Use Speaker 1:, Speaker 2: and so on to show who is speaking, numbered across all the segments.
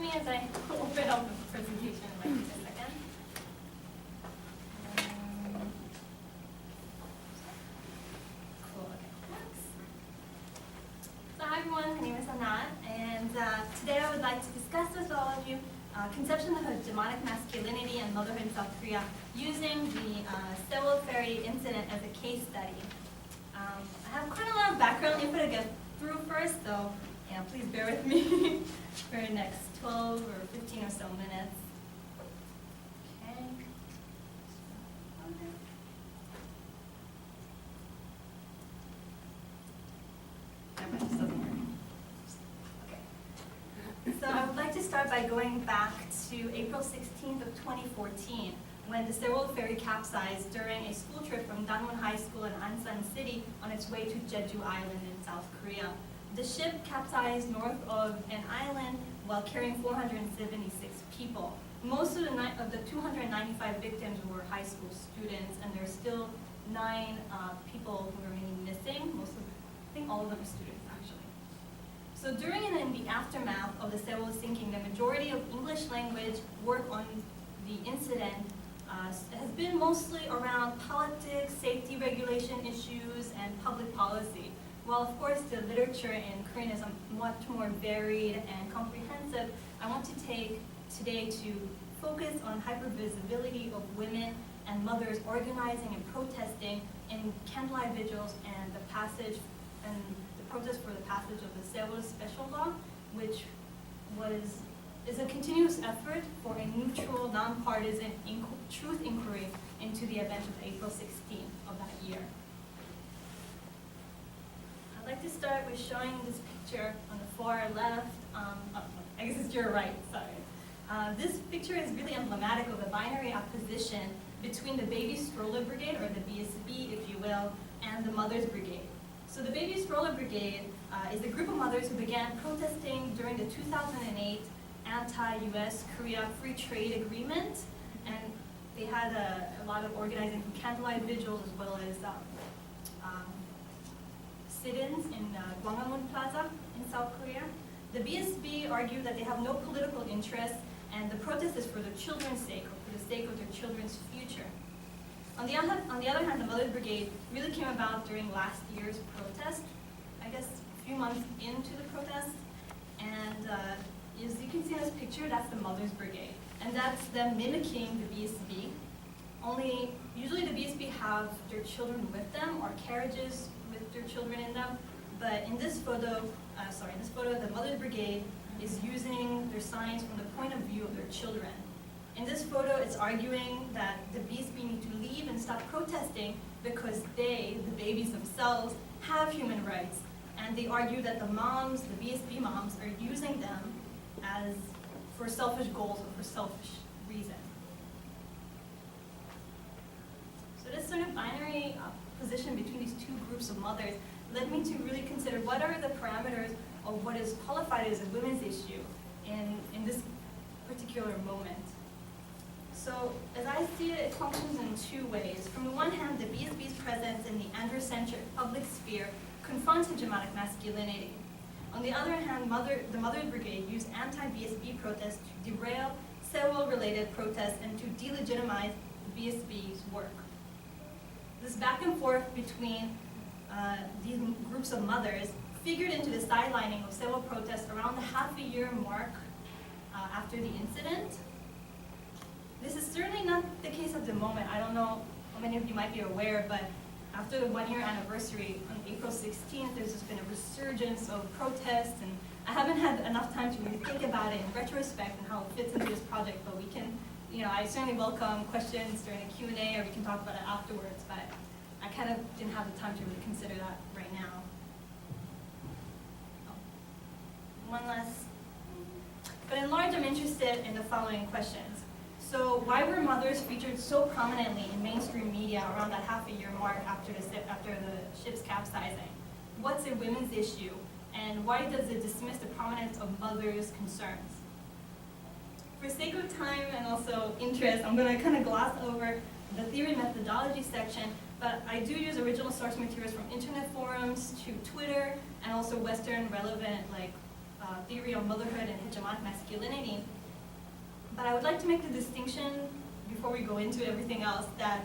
Speaker 1: me as I open up the presentation in like just a second. Cool, okay, thanks. So hi everyone, my name is Anat, and today I would like to discuss with all of you conception of hegemonic masculinity and motherhood in South Korea using the Sewol Incident as a case study. I have quite a lot of background info to get through first, so yeah, please bear with me for the next 12 or 15 or so minutes. Okay. Never mind, this doesn't work. Okay. So I would like to start by going back to April 16th of 2014, when the Sewol ferry capsized during a school trip from Danwon High School in Ansan City on its way to Jeju Island in South Korea. The ship capsized north of an island while carrying 476 people. Most of the 295 victims were high school students, and there are still 9 people who remain missing. I think all of them are students, actually. So during and in the aftermath of the Sewol sinking, the majority of English language work on the incident has been mostly around politics, safety regulation issues, and public policy. While of course the literature in Korean is much more varied and comprehensive, I want to take today to focus on hypervisibility of women and mothers organizing and protesting in candlelight vigils and the protest for the passage of the Sewol Special Law, which is a continuous effort for a neutral, nonpartisan truth inquiry into the events of April 16th of that year. I'd like to start with showing this picture on the far left. I guess it's your right, sorry. This picture is really emblematic of the binary opposition between the Baby Stroller Brigade, or the BSB, if you will, and the Mothers Brigade. So the Baby Stroller Brigade is a group of mothers who began protesting during the 2008 anti-US Korea Free Trade Agreement, and they had a lot of organizing from candlelight vigils as well as sit-ins in Gwanghwamun Plaza in South Korea. The BSB argued that they have no political interest, and the protest is for the children's sake, or for the sake of their children's future. On the other hand, the Mothers Brigade really came about during last year's protest, I guess a few months into the protest, and as you can see in this picture, that's the Mothers Brigade, and that's them mimicking the BSB. Only usually the BSB have their children with them, or carriages with their children in them. But in this photo, the Mothers Brigade is using their signs from the point of view of their children. In this photo, it's arguing that the BSB need to leave and stop protesting because they, the babies themselves, have human rights. And they argue that the moms, the BSB moms, are using them as for selfish goals or for selfish reasons. So this sort of binary position between these two groups of mothers led me to really consider what are the parameters of what is qualified as a women's issue in this particular moment. So as I see it, it functions in 2 ways. From the one hand, the BSB's presence in the androcentric public sphere confronts hegemonic masculinity. On the other hand, the Mothers Brigade used anti-BSB protests to derail Sewol-related protests and to delegitimize the BSB's work. This back and forth between these groups of mothers figured into the sidelining of Sewol protests around the half-a-year mark after the incident. This is certainly not the case at the moment. I don't know how many of you might be aware, but after the 1-year anniversary on April 16th, there's just been a resurgence of protests, and I haven't had enough time to really think about it in retrospect and how it fits into this project, but we can, I certainly welcome questions during the Q&A, or we can talk about it afterwards, but I kind of didn't have the time to really consider that right now. One last, but in large, I'm interested in the following questions. So why were mothers featured so prominently in mainstream media around that half-a-year mark after the ship's capsizing? What's a women's issue, and why does it dismiss the prominence of mothers' concerns? For sake of time and also interest, I'm going to kind of gloss over the theory methodology section, but I do use original source materials from internet forums to Twitter, and also Western relevant theory on motherhood and hegemonic masculinity. But I would like to make the distinction, before we go into everything else, that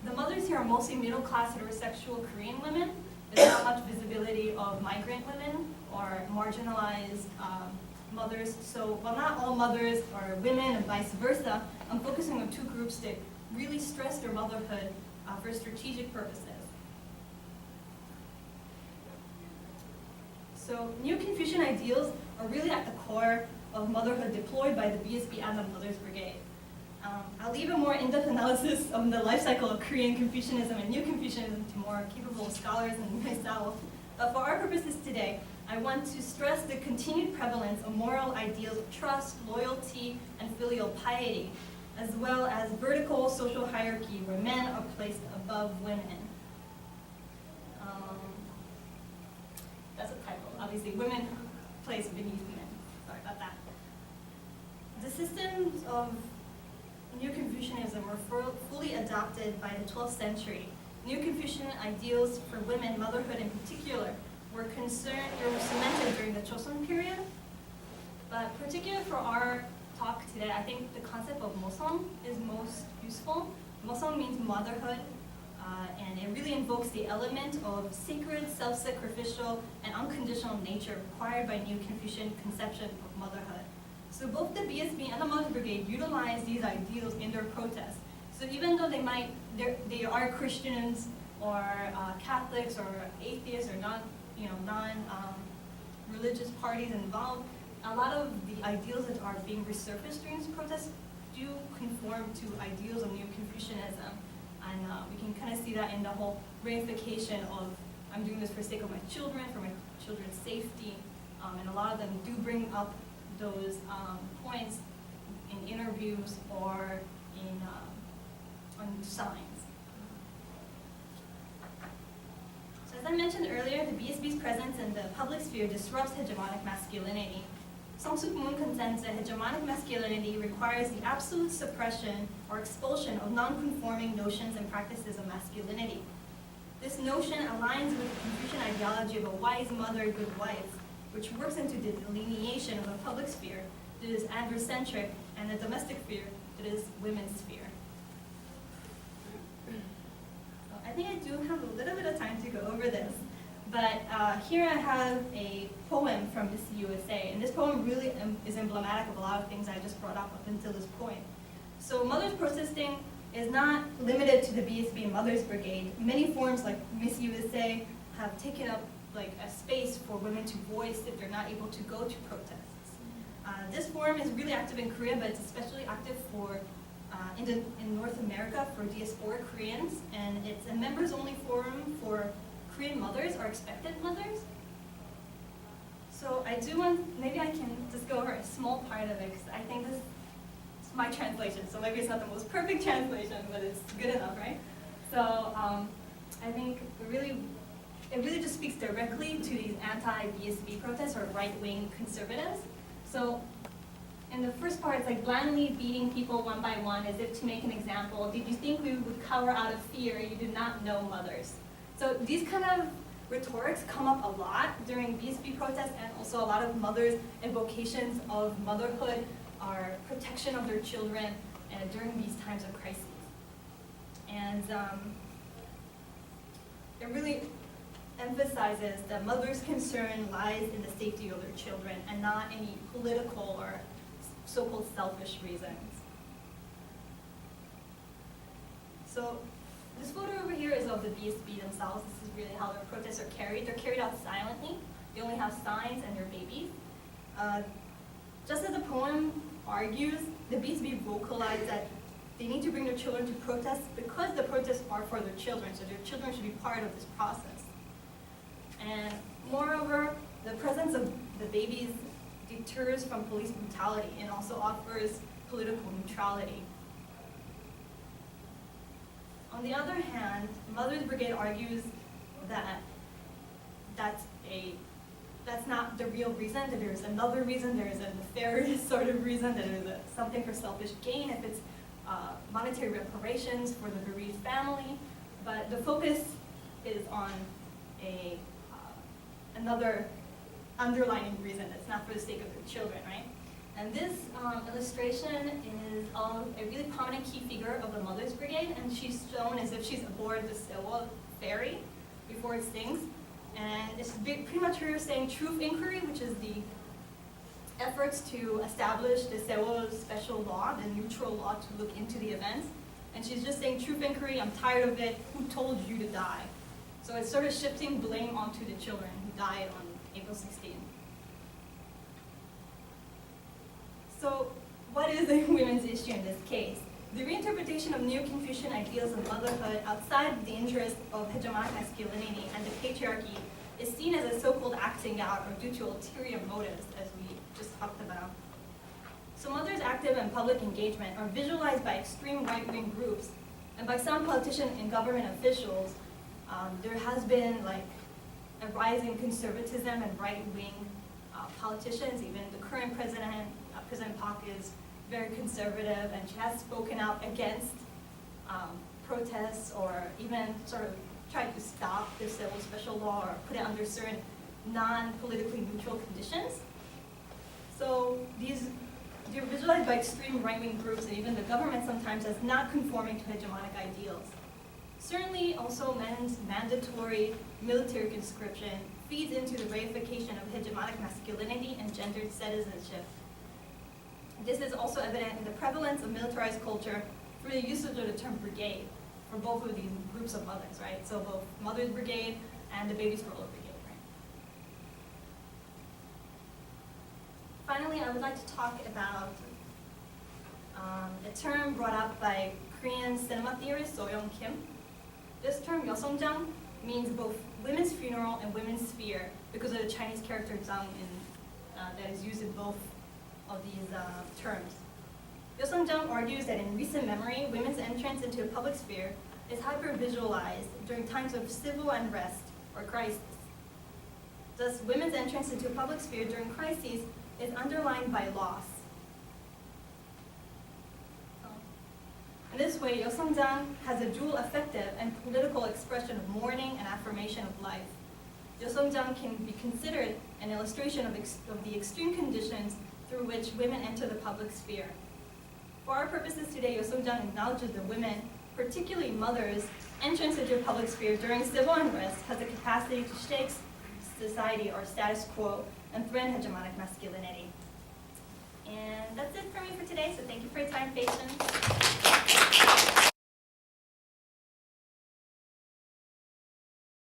Speaker 1: the mothers here are mostly middle-class heterosexual Korean women. There's not much visibility of migrant women or marginalized mothers. So while not all mothers are women and vice versa, I'm focusing on two groups that really stress their motherhood for strategic purposes. So Neo-Confucian ideals are really at the core of motherhood deployed by the BSB and the Mothers Brigade. I'll leave a more in-depth analysis of the life cycle of Korean Confucianism and Neo-Confucianism to more capable scholars than myself. But for our purposes today, I want to stress the continued prevalence of moral ideals of trust, loyalty, and filial piety, as well as vertical social hierarchy where men are placed above women. That's a typo. Obviously, women placed beneath men. Sorry about that. The systems of Neo-Confucianism were fully adopted by the 12th century. Neo-Confucian ideals for women, motherhood in particular, were cemented during the Joseon period. But particularly for our talk today, I think the concept of Mosong is most useful. Mosong means motherhood, and it really invokes the element of sacred, self-sacrificial, and unconditional nature required by Neo-Confucian conception of motherhood. So both the BSB and the Mothers Brigade utilize these ideals in their protests. So even though they are Christians or Catholics or atheists or non-religious parties involved, a lot of the ideals that are being resurfaced during these protests do conform to ideals of Neo-Confucianism. And we can kind of see that in the whole ramification of, I'm doing this for the sake of my children, for my children's safety, and a lot of them do bring up those points in interviews or in on signs. So as I mentioned earlier, the BSB's presence in the public sphere disrupts hegemonic masculinity. Sung-Suk Moon contends that hegemonic masculinity requires the absolute suppression or expulsion of non-conforming notions and practices of masculinity. This notion aligns with the Confucian ideology of a wise mother, good wife, which works into the delineation of a public sphere that is androcentric and a domestic sphere that is women's sphere. So I think I do have a little bit of time to go over this. But here I have a poem from Miss USA, and this poem really is emblematic of a lot of things I just brought up until this point. So mothers protesting is not limited to the BSB and Mothers Brigade. Many forums like Miss USA have taken up like a space for women to voice if they're not able to go to protests. This forum is really active in Korea, but it's especially active for in North America for diasporic Koreans, and it's a members-only forum for Korean mothers or expected mothers. So I do want, maybe I can just go over a small part of it, because I think this is my translation, so maybe it's not the most perfect translation, but it's good enough, right? So I think it really just speaks directly to these anti-BSB protests or right-wing conservatives. So in the first part, it's like blandly beating people one by one as if to make an example. Did you think we would cower out of fear? You did not know mothers. So these kind of rhetorics come up a lot during BSB protests, and also a lot of mothers' invocations of motherhood or protection of their children during these times of crises. And it really emphasizes that mothers' concern lies in the safety of their children and not any political or so-called selfish reasons. So this photo over here is of the BSB themselves. This is really how their protests are carried. They're carried out silently. They only have signs and their babies. Just as the poem argues, the BSB vocalize that they need to bring their children to protests because the protests are for their children, so their children should be part of this process. And moreover, the presence of the babies deters from police brutality and also offers political neutrality. On the other hand, Mothers Brigade argues that that's not the real reason, that there's another reason, there is a nefarious sort of reason, that there's something for selfish gain, if it's monetary reparations for the bereaved family, but the focus is on another underlining reason. It's not for the sake of their children, right? And this illustration is of a really prominent key figure of the Mothers Brigade, and she's shown as if she's aboard the Sewol ferry before it sinks. And it's pretty much her saying truth inquiry, which is the efforts to establish the Sewol special law, the neutral law to look into the events. And she's just saying, truth inquiry, I'm tired of it, who told you to die? So it's sort of shifting blame onto the children who died on April 16th. So what is the women's issue in this case? The reinterpretation of neo-Confucian ideals of motherhood outside the interest of hegemonic masculinity and the patriarchy is seen as a so-called acting out or due to ulterior motives, as we just talked about. So mothers active in public engagement are visualized by extreme right-wing groups and by some politicians and government officials. There has been like a rise in conservatism and right-wing politicians. Even the current president, President Park, is very conservative, and she has spoken out against protests, or even sort of tried to stop the Sewol special law or put it under certain non-politically neutral conditions. So they're visualized by extreme right-wing groups and even the government sometimes as not conforming to hegemonic ideals. Certainly also men's mandatory military conscription feeds into the reification of hegemonic masculinity and gendered citizenship. This is also evident in the prevalence of militarized culture through the usage of the term brigade for both of these groups of mothers, right? So both Mother's Brigade and the Baby Stroller Brigade, right? Finally, I would like to talk about a term brought up by Korean cinema theorist So-young Kim. This term, 여성장, means both women's funeral and women's sphere because of the Chinese character zang that is used in both of these terms. Yosungjang argues that in recent memory, women's entrance into the public sphere is hyper-visualized during times of civil unrest or crisis. Thus, women's entrance into the public sphere during crises is underlined by loss. In this way, Yosungjang has a dual affective and political expression of mourning and affirmation of life. Yosungjang can be considered an illustration of the extreme conditions through which women enter the public sphere. For our purposes today, Yosungjang acknowledges that women, particularly mothers, entrance into the public sphere during civil unrest has the capacity to shake society or status quo and threaten hegemonic masculinity. And that's it for me for today, so thank you for your time and patience.